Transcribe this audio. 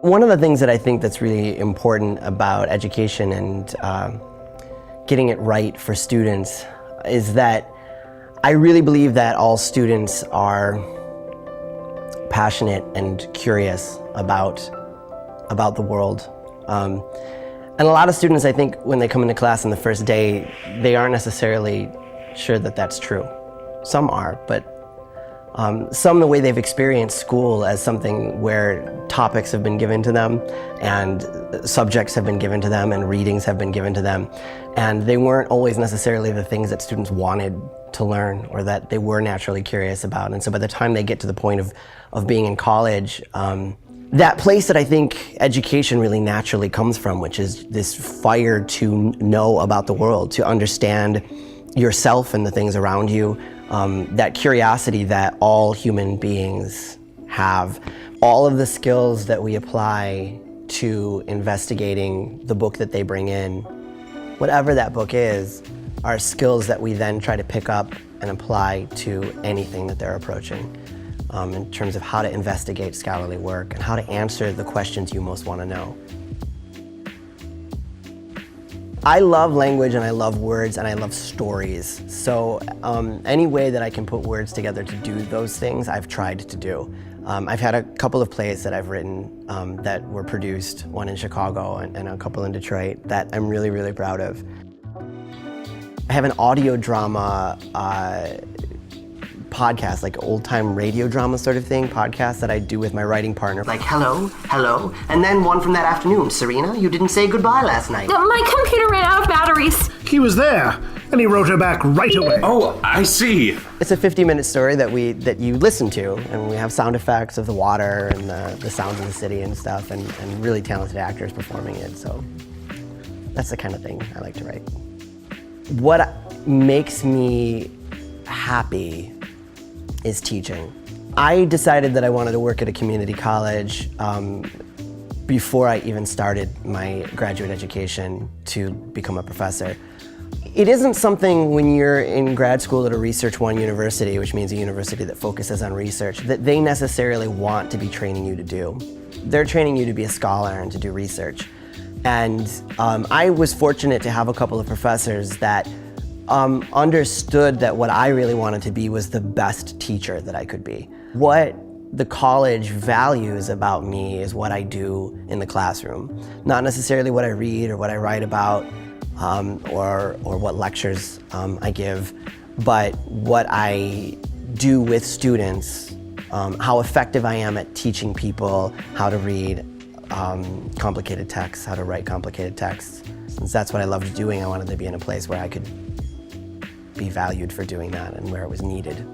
One of the things that I think that's really important about education and getting it right for students is that I really believe that all students are passionate and curious about the world. And a lot of students, I think, when they come into class on the first day, they aren't necessarily sure that that's true. Some are, but some, the way they've experienced school as something where topics have been given to them and subjects have been given to them and readings have been given to them, and they weren't always necessarily the things that students wanted to learn or that they were naturally curious about. And so by the time they get to the point of being in college, that place that I think education really naturally comes from, which is this fire to know about the world, to understand yourself and the things around you, that curiosity that all human beings have. All of the skills that we apply to investigating the book that they bring in, whatever that book is, are skills that we then try to pick up and apply to anything that they're approaching, in terms of how to investigate scholarly work and how to answer the questions you most want to know. I love language and I love words and I love stories. So any way that I can put words together to do those things, I've tried to do. I've had a couple of plays that I've written that were produced, one in Chicago and a couple in Detroit, that I'm really, really proud of. I have an audio drama podcast, like old-time radio drama sort of thing, podcast that I do with my writing partner. Like, hello, hello, and then one from that afternoon. Serena, you didn't say goodbye last night. My computer ran out of batteries. He was there, and he wrote her back right away. Oh, I see. It's a 50-minute story that you listen to, and we have sound effects of the water and the sounds of the city and stuff, and really talented actors performing it, so that's the kind of thing I like to write. What makes me happy is teaching. I decided that I wanted to work at a community college before I even started my graduate education to become a professor. It isn't something when you're in grad school at a Research One university, which means a university that focuses on research, that they necessarily want to be training you to do. They're training you to be a scholar and to do research. And I was fortunate to have a couple of professors that understood that what I really wanted to be was the best teacher that I could be. What the college values about me is what I do in the classroom, not necessarily what I read or what I write about, or what lectures I give, but what I do with students, how effective I am at teaching people how to read complicated texts, how to write complicated texts. Since that's what I loved doing, I wanted to be in a place where I could be valued for doing that and where it was needed.